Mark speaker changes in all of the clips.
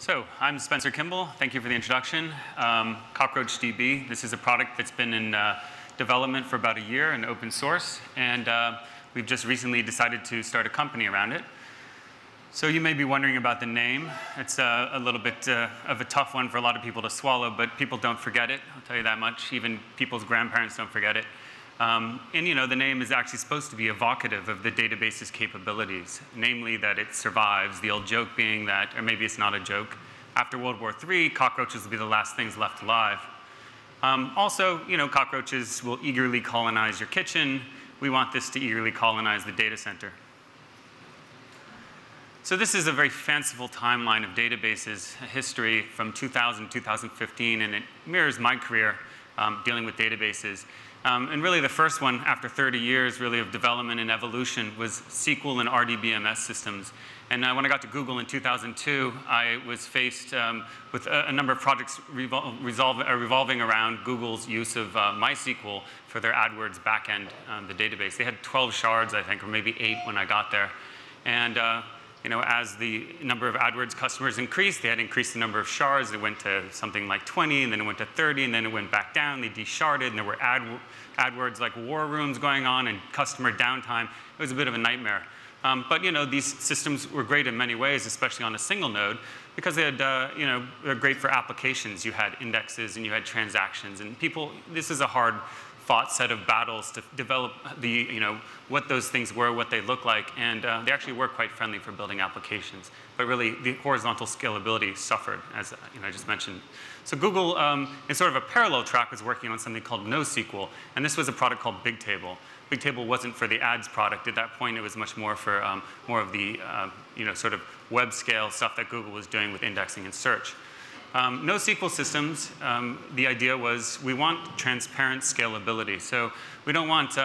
Speaker 1: So I'm Spencer Kimball. Thank you for the introduction. Cockroach DB. This is a product that's been in development for about a year in open source, and we've just recently decided to start a company around it. So you may be wondering about the name. It's a little bit of a tough one for a lot of people to swallow, but people don't forget it. I'll tell you that much. Even people's grandparents don't forget it. And the name is actually supposed to be evocative of the database's capabilities, namely that it survives, the old joke being that, or maybe it's not a joke, after World War III, cockroaches will be the last things left alive. Also, cockroaches will eagerly colonize your kitchen. We want this to eagerly colonize the data center. So this is a very fanciful timeline of databases history from 2000 to 2015, and it mirrors my career dealing with databases. And really the first one, after 30 years really of development and evolution, was SQL and RDBMS systems. And when I got to Google in 2002, I was faced with a number of projects revolving around Google's use of MySQL for their AdWords backend, the database. They had 12 shards, I think, or maybe 8 when I got there. And as the number of AdWords customers increased, they had increased the number of shards. It went to something like 20, and then it went to 30, and then it went back down. They de-sharded, and there were AdWords like war rooms going on and customer downtime. It was a bit of a nightmare. But these systems were great in many ways, especially on a single node, because they had, they're great for applications. You had indexes and you had transactions, and this is a hard-fought set of battles to develop what those things were, what they look like, and they actually were quite friendly for building applications. But really, the horizontal scalability suffered, as I just mentioned. So Google, in sort of a parallel track, was working on something called NoSQL, and this was a product called Bigtable. Bigtable wasn't for the ads product. At that point, it was much more for more of the sort of web scale stuff that Google was doing with indexing and search. NoSQL systems, the idea was we want transparent scalability. So we don't want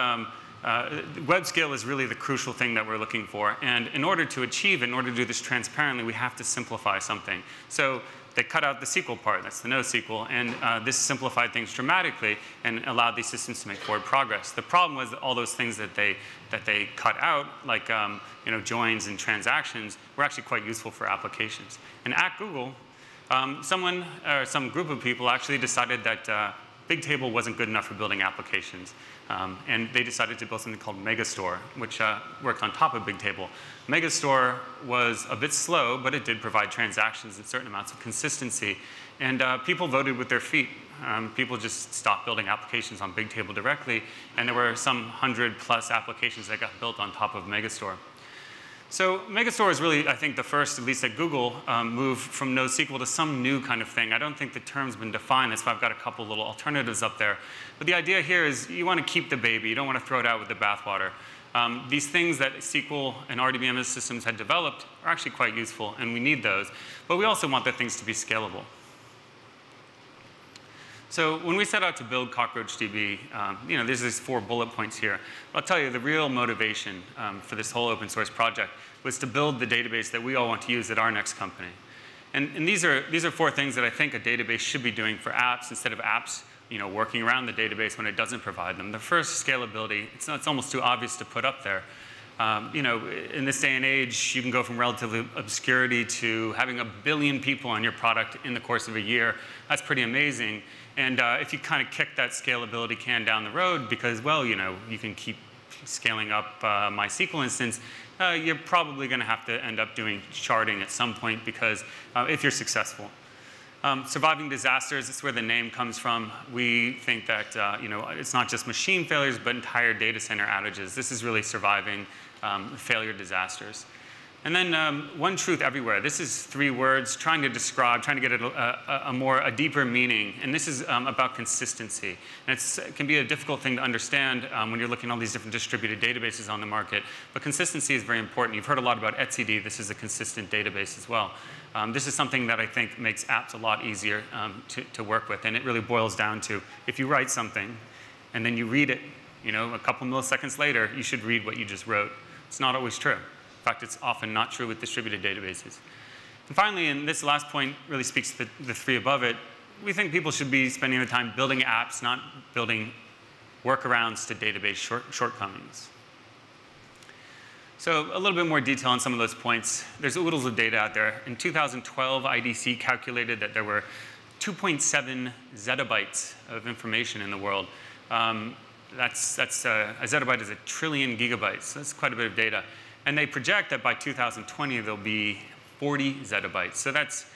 Speaker 1: web scale is really the crucial thing that we're looking for. And in order to achieve it, in order to do this transparently, we have to simplify something. So they cut out the SQL part, that's the NoSQL, and this simplified things dramatically and allowed these systems to make forward progress. The problem was that all those things that they cut out, like joins and transactions, were actually quite useful for applications. And at Google, some group of people actually decided that Bigtable wasn't good enough for building applications. And they decided to build something called Megastore, which worked on top of Bigtable. Megastore was a bit slow, but it did provide transactions and certain amounts of consistency. And people voted with their feet. People just stopped building applications on Bigtable directly, and there were some 100+ applications that got built on top of Megastore. So Megastore is really, I think, the first, at least at Google, move from NoSQL to some new kind of thing. I don't think the term's been defined. That's why I've got a couple little alternatives up there. But the idea here is you want to keep the baby. You don't want to throw it out with the bathwater. These things that SQL and RDBMS systems had developed are actually quite useful, and we need those. But we also want the things to be scalable. So when we set out to build Cockroach DB, there's these 4 bullet points here. But I'll tell you, the real motivation for this whole open source project was to build the database that we all want to use at our next company. And these are 4 things that I think a database should be doing for apps instead of apps working around the database when it doesn't provide them. The first, scalability. It's almost too obvious to put up there. In this day and age, you can go from relative obscurity to having 1 billion people on your product in the course of a year. That's pretty amazing. And if you kind of kick that scalability can down the road because, well, you can keep scaling up MySQL instance, you're probably going to have to end up doing sharding at some point because if you're successful. Surviving disasters, that's where the name comes from. We think that it's not just machine failures, but entire data center outages. This is really surviving failure disasters. And then one truth everywhere. This is 3 words trying to get a deeper meaning. And this is about consistency. And it can be a difficult thing to understand when you're looking at all these different distributed databases on the market. But consistency is very important. You've heard a lot about etcd. This is a consistent database as well. This is something that I think makes apps a lot easier to work with. And it really boils down to if you write something and then you read it, a couple milliseconds later, you should read what you just wrote. It's not always true. In fact, it's often not true with distributed databases. And finally, and this last point really speaks to the 3 above it, we think people should be spending their time building apps, not building workarounds to database shortcomings. So a little bit more detail on some of those points. There's oodles of data out there. In 2012, IDC calculated that there were 2.7 zettabytes of information in the world. A zettabyte is a trillion gigabytes. So that's quite a bit of data. And they project that by 2020, there'll be 40 zettabytes. So that's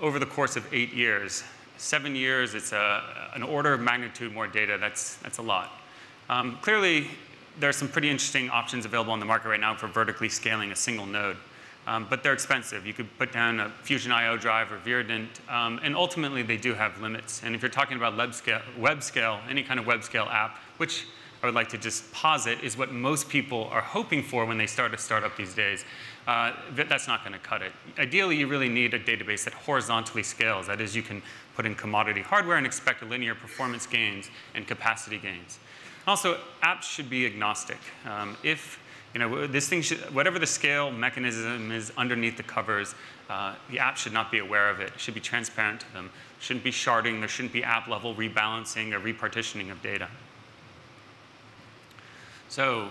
Speaker 1: over the course of 8 years. 7 years, it's an order of magnitude more data. That's a lot. Clearly, there are some pretty interesting options available on the market right now for vertically scaling a single node. But they're expensive. You could put down a Fusion IO drive or Virident, and ultimately they do have limits. And if you're talking about web scale, any kind of web scale app, which I would like to just posit is what most people are hoping for when they start a startup these days, that's not going to cut it. Ideally, you really need a database that horizontally scales. That is, you can put in commodity hardware and expect linear performance gains and capacity gains. Also, apps should be agnostic. This thing whatever the scale mechanism is underneath the covers, the app should not be aware of it. It should be transparent to them. There shouldn't be sharding. There shouldn't be app level rebalancing or repartitioning of data. So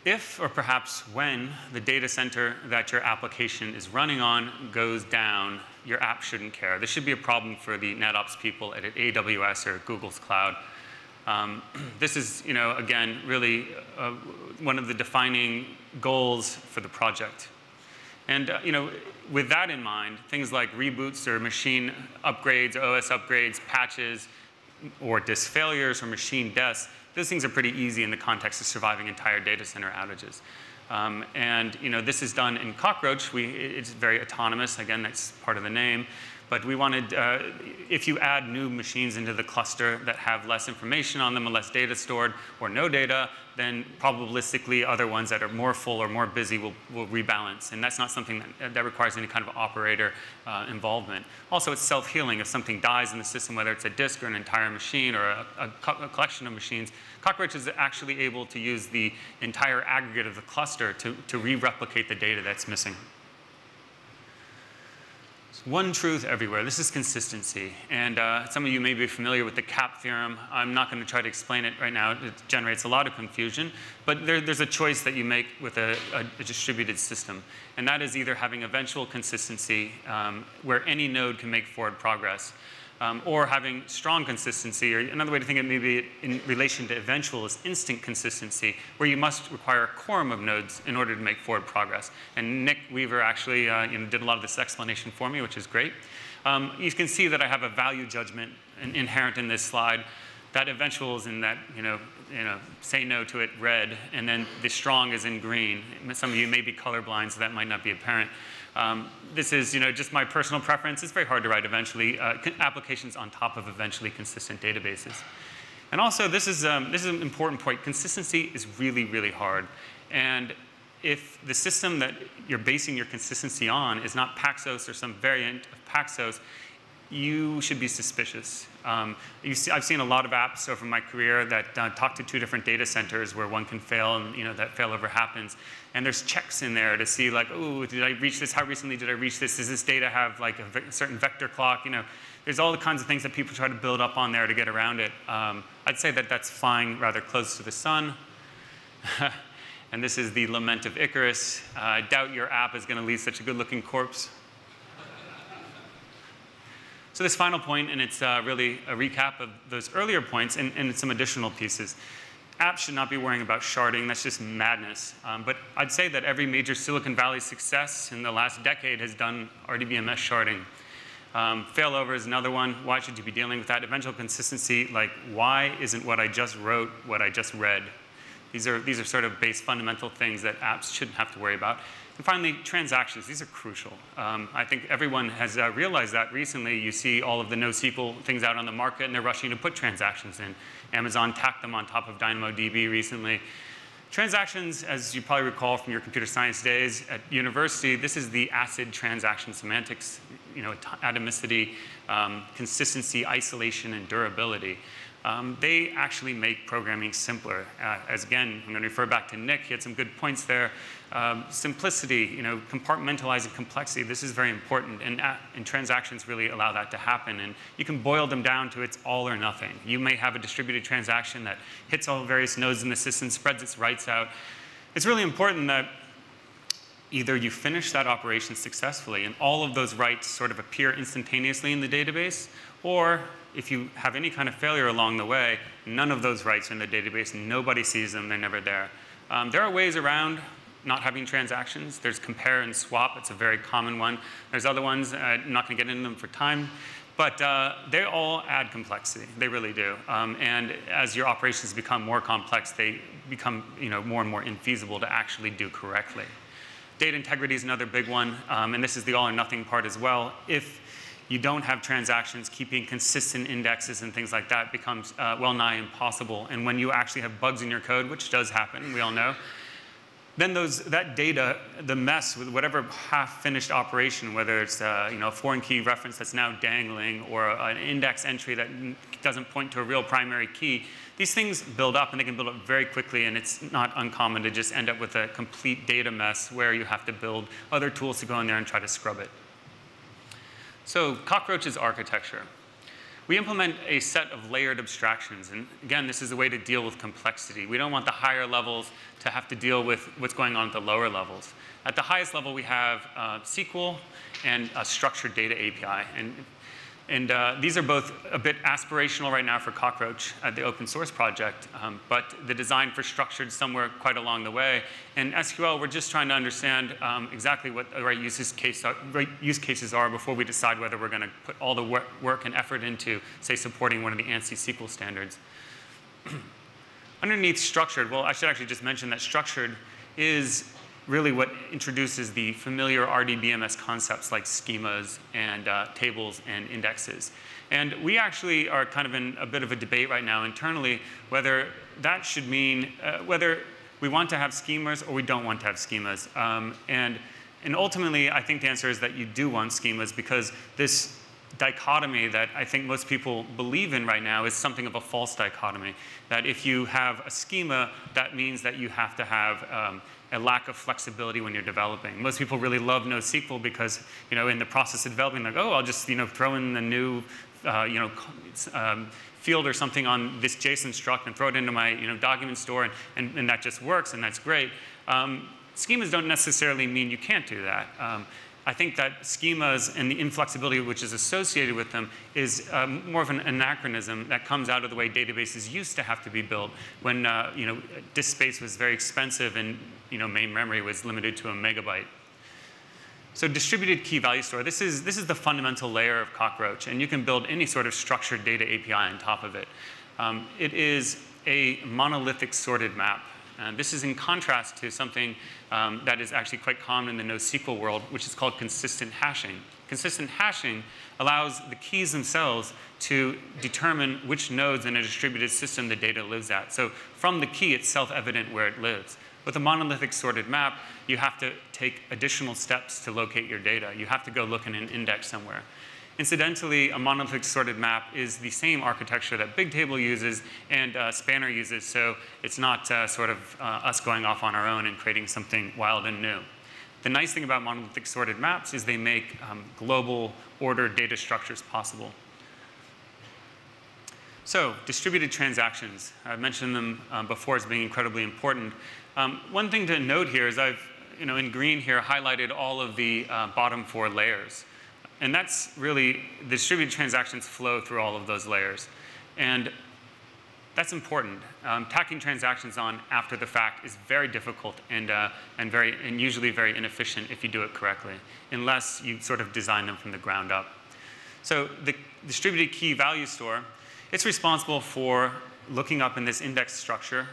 Speaker 1: if or perhaps when the data center that your application is running on goes down, your app shouldn't care. This should be a problem for the NetOps people at AWS or Google's cloud. This is, again, really one of the defining goals for the project. And, with that in mind, things like reboots or machine upgrades, OS upgrades, patches, or disk failures or machine deaths, those things are pretty easy in the context of surviving entire data center outages. This is done in Cockroach. It's very autonomous. Again, that's part of the name. But we wanted, if you add new machines into the cluster that have less information on them and less data stored or no data, then probabilistically other ones that are more full or more busy will rebalance. And that's not something that requires any kind of operator involvement. Also, it's self-healing. If something dies in the system, whether it's a disk or an entire machine or a collection of machines, Cockroach is actually able to use the entire aggregate of the cluster to re-replicate the data that's missing. One truth everywhere. This is consistency. And some of you may be familiar with the CAP theorem. I'm not going to try to explain it right now. It generates a lot of confusion. But there's a choice that you make with a distributed system. And that is either having eventual consistency, where any node can make forward progress, or having strong consistency, or another way to think of it maybe in relation to eventual is instant consistency, where you must require a quorum of nodes in order to make forward progress. And Nick Weaver actually did a lot of this explanation for me, which is great. You can see that I have a value judgment inherent in this slide. That eventual is in that, say no to it, red, and then the strong is in green. Some of you may be colorblind, so that might not be apparent. This is, just my personal preference. It's very hard to write eventually applications on top of eventually consistent databases. And also, this is an important point. Consistency is really, really hard. And if the system that you're basing your consistency on is not Paxos or some variant of Paxos, you should be suspicious. I've seen a lot of apps over my career that talk to two different data centers where one can fail and that failover happens. And there's checks in there to see like, oh, did I reach this? How recently did I reach this? Does this data have like a certain vector clock? There's all the kinds of things that people try to build up on there to get around it. I'd say that that's flying rather close to the sun. And this is the lament of Icarus. I doubt your app is going to leave such a good-looking corpse. So this final point, and it's really a recap of those earlier points and some additional pieces. Apps should not be worrying about sharding. That's just madness. But I'd say that every major Silicon Valley success in the last decade has done RDBMS sharding. Failover is another one. Why should you be dealing with that? Eventual consistency, like why isn't what I just wrote what I just read? These are sort of base fundamental things that apps shouldn't have to worry about. And finally, transactions. These are crucial. I think everyone has realized that recently. You see all of the NoSQL things out on the market, and they're rushing to put transactions in. Amazon tacked them on top of DynamoDB recently. Transactions, as you probably recall from your computer science days at university, this is the ACID transaction semantics, atomicity, consistency, isolation, and durability. they actually make programming simpler. As again, I'm going to refer back to Nick. He had some good points there. Simplicity, compartmentalizing complexity, this is very important, and transactions really allow that to happen. And you can boil them down to it's all or nothing. You may have a distributed transaction that hits all various nodes in the system, spreads its writes out. It's really important that either you finish that operation successfully and all of those writes sort of appear instantaneously in the database, or if you have any kind of failure along the way, none of those writes are in the database, nobody sees them, they're never there. There are ways around not having transactions. There's compare and swap. It's a very common one. There's other ones. I'm not going to get into them for time. But they all add complexity. They really do. And as your operations become more complex, they become more and more infeasible to actually do correctly. Data integrity is another big one. And this is the all or nothing part as well. If you don't have transactions, keeping consistent indexes and things like that becomes well nigh impossible. And when you actually have bugs in your code, which does happen, we all know, then that data, the mess with whatever half-finished operation, whether it's a foreign key reference that's now dangling or an index entry that doesn't point to a real primary key, these things build up, and they can build up very quickly, and it's not uncommon to just end up with a complete data mess where you have to build other tools to go in there and try to scrub it. So Cockroach's architecture. We implement a set of layered abstractions. And again, this is a way to deal with complexity. We don't want the higher levels to have to deal with what's going on at the lower levels. At the highest level, we have SQL and a structured data API. And these are both a bit aspirational right now for Cockroach at the open source project, but the design for structured somewhere quite along the way. And SQL, we're just trying to understand exactly what the right use cases are before we decide whether we're going to put all the work and effort into, say, supporting one of the ANSI SQL standards. Underneath structured, well, I should actually just mention that structured is really what introduces the familiar RDBMS concepts like schemas and tables and indexes. And we actually are kind of in a bit of a debate right now internally whether that should mean whether we want to have schemas or we don't want to have schemas. And ultimately, I think the answer is that you do want schemas, because this dichotomy that I think most people believe in right now is something of a false dichotomy. That if you have a schema, that means that you have to have a lack of flexibility when you're developing. Most people really love NoSQL because, in the process of developing, like, oh, I'll just, throw in the new, field or something on this JSON struct and throw it into my, document store, and that just works, and that's great. Schemas don't necessarily mean you can't do that. I think that schemas and the inflexibility which is associated with them is more of an anachronism that comes out of the way databases used to have to be built when disk space was very expensive and main memory was limited to a megabyte. So distributed key value store, this is the fundamental layer of Cockroach, and you can build any sort of structured data API on top of it. It is a monolithic sorted map. This is in contrast to something that is actually quite common in the NoSQL world, which is called consistent hashing. Consistent hashing allows the keys themselves to determine which nodes in a distributed system the data lives at. So from the key, it's self-evident where it lives. With a monolithic sorted map, you have to take additional steps to locate your data. You have to go look in an index somewhere. Incidentally, a monolithic sorted map is the same architecture that Bigtable uses and Spanner uses, so it's not sort of us going off on our own and creating something wild and new. The nice thing about monolithic sorted maps is they make global ordered data structures possible. So distributed transactions, I've mentioned them before as being incredibly important. One thing to note here is I've, in green here, highlighted all of the bottom 4 layers. And that's really, the distributed transactions flow through all of those layers. And that's important. Tacking transactions on after the fact is very difficult and usually very inefficient if you do it correctly, unless you sort of design them from the ground up. So the distributed key value store, it's responsible for looking up in this index structure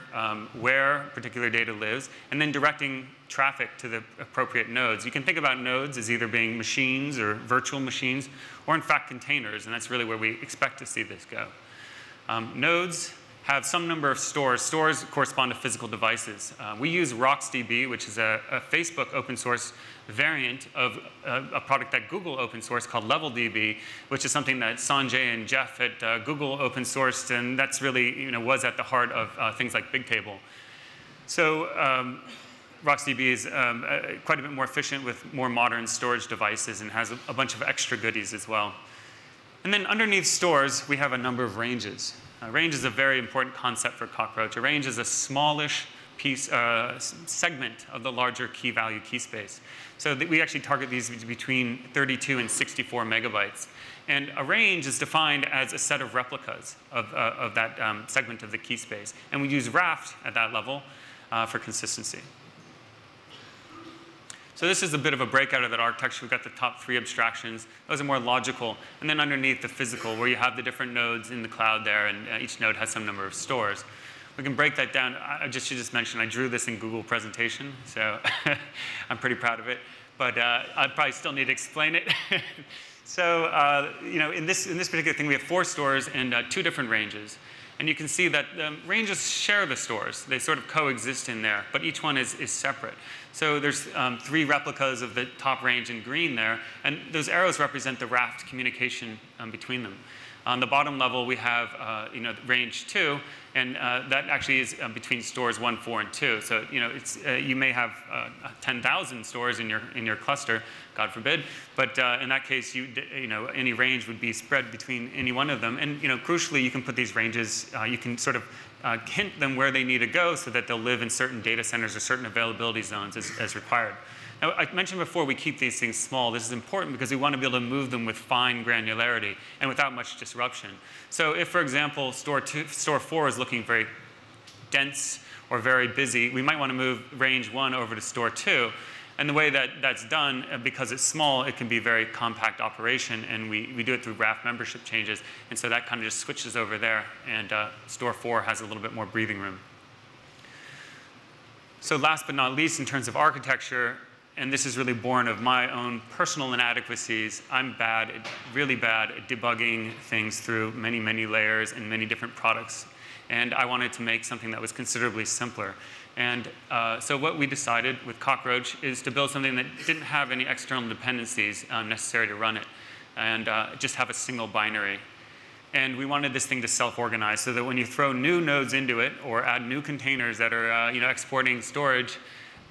Speaker 1: where particular data lives, and then directing traffic to the appropriate nodes. You can think about nodes as either being machines or virtual machines, or in fact containers, and that's really where we expect to see this go. Nodes have some number of stores. Stores correspond to physical devices. We use Cockroach DB, which is a Facebook open source variant of a product that Google open sourced called LevelDB, which is something that Sanjay and Jeff at Google open sourced, and that's really was at the heart of things like Bigtable. So RocksDB is quite a bit more efficient with more modern storage devices and has a bunch of extra goodies as well. And then underneath stores, we have a number of ranges. Range is a very important concept for Cockroach. A range is a smallish piece, segment of the larger key value key space. So we actually target these between 32 and 64 megabytes. And a range is defined as a set of replicas of that segment of the key space. And we use Raft at that level for consistency. So this is a bit of a breakout of that architecture. We've got the top 3 abstractions. Those are more logical. And then underneath the physical, where you have the different nodes in the cloud there, and each node has some number of stores. We can break that down. I should just mention, I drew this in Google presentation, so I'm pretty proud of it. But I probably still need to explain it. So in this particular thing, we have 4 stores and 2 different ranges. And you can see that ranges share the stores. They sort of coexist in there, but each one is separate. So there's 3 replicas of the top range in green there, and those arrows represent the Raft communication between them. On the bottom level, we have range 2, and that actually is between stores 1, 4, and 2. So you may have 10,000 stores in your cluster, God forbid, but in that case, any range would be spread between any one of them. And crucially, you can put these ranges, you can sort of hint them where they need to go so that they'll live in certain data centers or certain availability zones as required. Now, I mentioned before we keep these things small. This is important because we want to be able to move them with fine granularity and without much disruption. So if, for example, store 4 is looking very dense or very busy, we might want to move range 1 over to store 2. And the way that that's done, because it's small, it can be a very compact operation, and we do it through Raft membership changes. And so that kind of just switches over there, and store 4 has a little bit more breathing room. So last but not least, in terms of architecture, and this is really born of my own personal inadequacies, I'm really bad at debugging things through many, many layers and many different products. And I wanted to make something that was considerably simpler. And so what we decided with Cockroach is to build something that didn't have any external dependencies necessary to run it, and just have a single binary. And we wanted this thing to self-organize so that when you throw new nodes into it or add new containers that are exporting storage,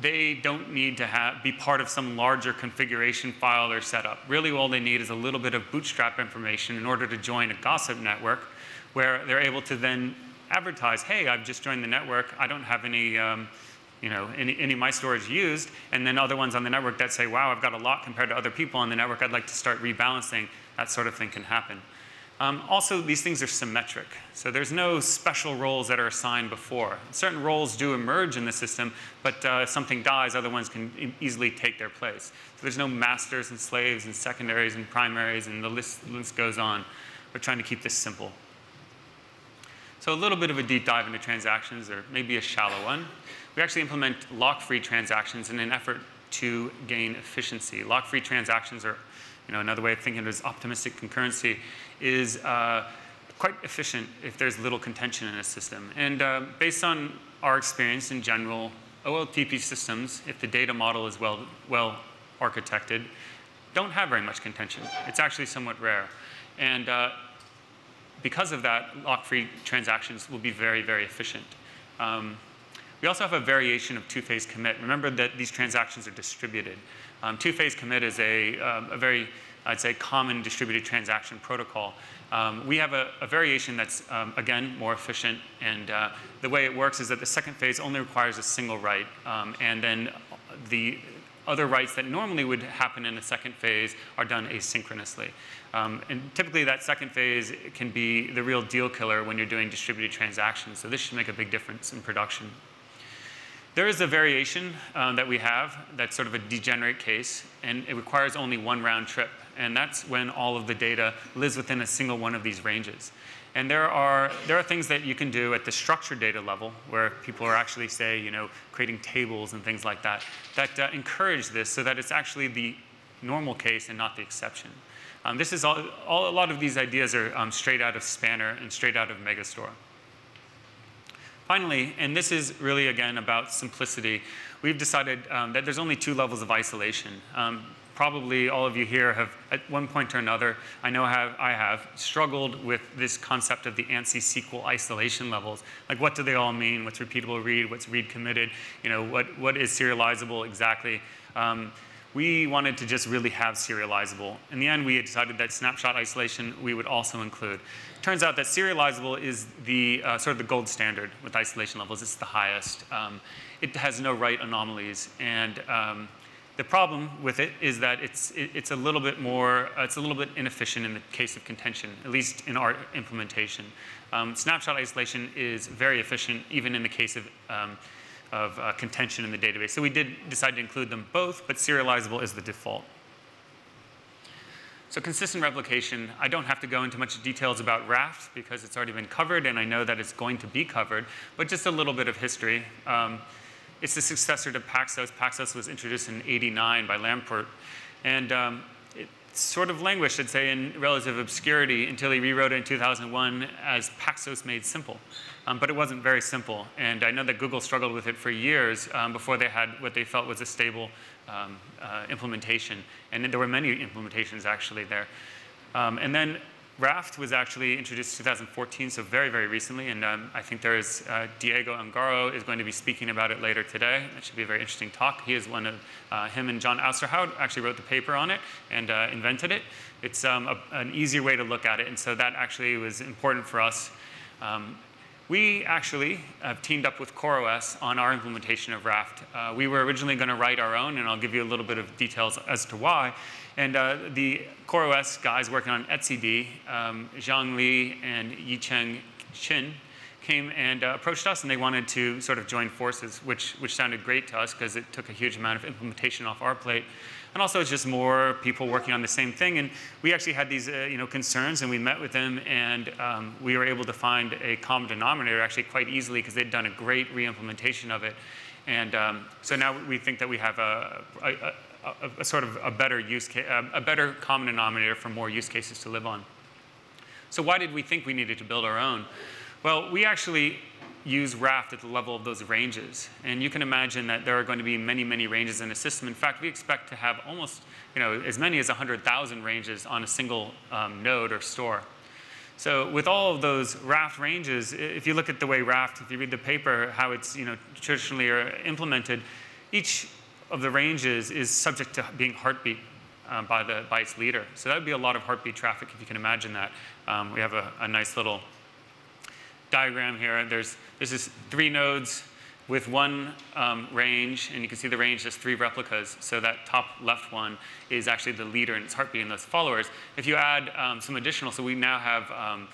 Speaker 1: they don't need to be part of some larger configuration file or setup. Really, all they need is a little bit of bootstrap information in order to join a gossip network where they're able to then advertise, hey, I've just joined the network. I don't have any of my storage used. And then other ones on the network that say, wow, I've got a lot compared to other people on the network. I'd like to start rebalancing. That sort of thing can happen. Also, these things are symmetric. So there's no special roles that are assigned before. Certain roles do emerge in the system, but if something dies, other ones can easily take their place. So there's no masters and slaves and secondaries and primaries, and the list goes on. We're trying to keep this simple. So a little bit of a deep dive into transactions, or maybe a shallow one. We actually implement lock-free transactions in an effort to gain efficiency. Lock-free transactions are another way of thinking of it is optimistic concurrency, is quite efficient if there's little contention in a system. And based on our experience in general, OLTP systems, if the data model is well architected, don't have very much contention. It's actually somewhat rare. And because of that, lock-free transactions will be very, very efficient. We also have a variation of two-phase commit. Remember that these transactions are distributed. Two-phase commit is a very, I'd say, common distributed transaction protocol. We have a variation that's, again, more efficient. And the way it works is that the second phase only requires a single write. And then the other writes that normally would happen in the second phase are done asynchronously. And typically, that second phase can be the real deal killer when you're doing distributed transactions. So this should make a big difference in production. There is a variation that we have that's sort of a degenerate case, and it requires only one round trip. And that's when all of the data lives within a single one of these ranges. And there are things that you can do at the structured data level where people are actually, say, creating tables and things like that, that encourage this so that it's actually the normal case and not the exception. This is a lot of these ideas are straight out of Spanner and straight out of Megastore. Finally, and this is really, again, about simplicity, we've decided that there's only 2 levels of isolation. Probably all of you here have, at one point or another, I know I have, struggled with this concept of the ANSI SQL isolation levels. Like, what do they all mean? What's repeatable read? What's read committed? You know, what is serializable exactly? We wanted to just really have serializable. In the end, we had decided that snapshot isolation we would also include. Turns out that serializable is the sort of the gold standard with isolation levels. It's the highest. It has no write anomalies, and the problem with it is that it's a little bit more, it's a little bit inefficient in the case of contention, at least in our implementation. Snapshot isolation is very efficient, even in the case of contention in the database. So we did decide to include them both, but serializable is the default. So consistent replication, I don't have to go into much details about Raft because it's already been covered, and I know that it's going to be covered, but just a little bit of history. It's the successor to Paxos. Paxos was introduced in '89 by Lamport, and it sort of languished, I'd say, in relative obscurity until he rewrote it in 2001 as Paxos Made Simple. But it wasn't very simple, and I know that Google struggled with it for years before they had what they felt was a stable implementation, and there were many implementations actually there. And then Raft was actually introduced in 2014, so very, very recently, and I think there is Diego Angaro is going to be speaking about it later today. That should be a very interesting talk. He is one of, him and John Ousterhout actually wrote the paper on it and invented it. It's an easier way to look at it, and so that actually was important for us. We actually have teamed up with CoreOS on our implementation of Raft. We were originally going to write our own, and I'll give you a little bit of details as to why. And the CoreOS guys working on etcd, Zhang Li and Yicheng Qin, came and approached us, and they wanted to sort of join forces, which sounded great to us because it took a huge amount of implementation off our plate. And also, it's just more people working on the same thing. And we actually had these concerns, and we met with them, and we were able to find a common denominator actually quite easily because they'd done a great re-implementation of it. And so now we think that we have a sort of a better use case, a better common denominator for more use cases to live on. So why did we think we needed to build our own? Well, we actually use Raft at the level of those ranges. And you can imagine that there are going to be many, many ranges in a system. In fact, we expect to have almost as many as 100,000 ranges on a single node or store. So with all of those Raft ranges, if you look at the way Raft, if you read the paper, how it's traditionally implemented, each of the ranges is subject to being heartbeat by its leader. So that would be a lot of heartbeat traffic, if you can imagine that. We have a nice little diagram here. This is 3 nodes with one range, and you can see the range has 3 replicas. So that top left one is actually the leader and its heartbeat and those followers. If you add some additional, so we now have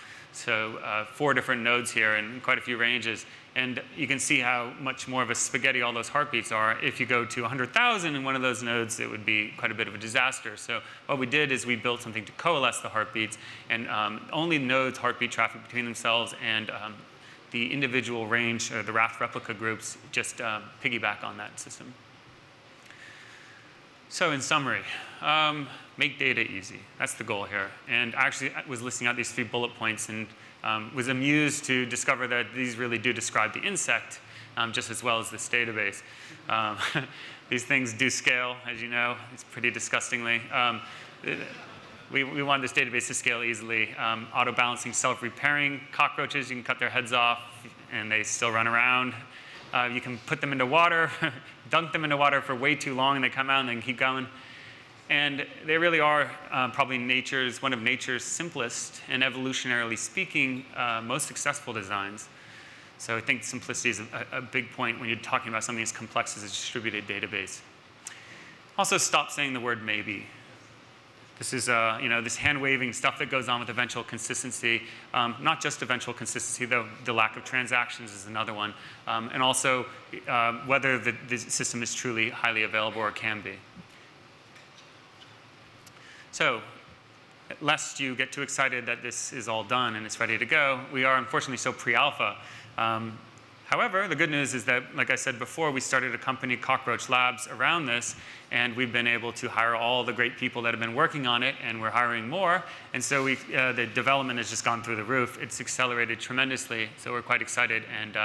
Speaker 1: 4 different nodes here and quite a few ranges. And you can see how much more of a spaghetti all those heartbeats are. If you go to 100,000 in one of those nodes, it would be quite a bit of a disaster. So what we did is we built something to coalesce the heartbeats, and only nodes heartbeat traffic between themselves, and the individual range, or the Raft replica groups, just piggyback on that system. So in summary, make data easy. That's the goal here. And I actually was listing out these 3 bullet points, and was amused to discover that these really do describe the insect just as well as this database. These things do scale, as you know. It's pretty disgustingly. We want this database to scale easily. Auto-balancing, self-repairing cockroaches, you can cut their heads off, and they still run around. You can put them into water, dunk them into water for way too long, and they come out and they can keep going. And they really are probably one of nature's simplest and, evolutionarily speaking, most successful designs. So I think simplicity is a big point when you're talking about something as complex as a distributed database. Also, stop saying the word maybe. This is this hand-waving stuff that goes on with eventual consistency. Not just eventual consistency, though. The lack of transactions is another one. And also whether the system is truly highly available or can be. So, lest you get too excited that this is all done and it's ready to go, we are unfortunately so pre-alpha. However, the good news is that, like I said before, we started a company, Cockroach Labs, around this, And we've been able to hire all the great people that have been working on it, and we're hiring more. And so the development has just gone through the roof. It's accelerated tremendously, so we're quite excited. And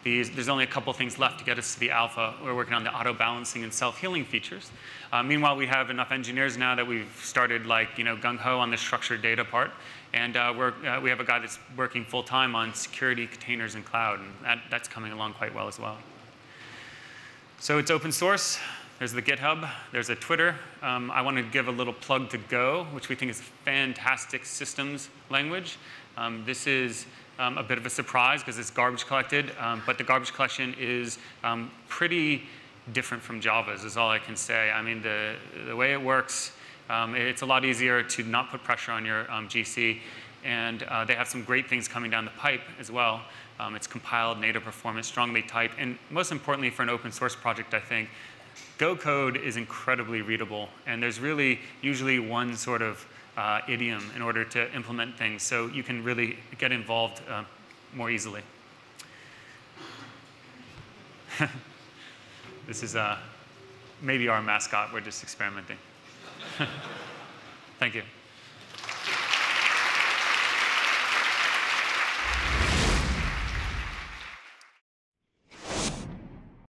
Speaker 1: there's only a couple things left to get us to the alpha. We're working on the auto-balancing and self-healing features. Meanwhile, we have enough engineers now that we've started gung-ho on the structured data part. And we have a guy that's working full-time on security, containers, and cloud. And that's coming along quite well as well. So it's open source. There's the GitHub. There's a Twitter. I want to give a little plug to Go, which we think is a fantastic systems language. This is a bit of a surprise because it's garbage collected. But the garbage collection is pretty different from Java's, is all I can say. I mean, the way it works, it's a lot easier to not put pressure on your GC. And they have some great things coming down the pipe as well. It's compiled, native performance, strongly typed. And most importantly, for an open source project, I think, Go code is incredibly readable. And there's really usually one sort of idiom in order to implement things. So you can really get involved more easily. This is maybe our mascot. We're just experimenting. Thank you.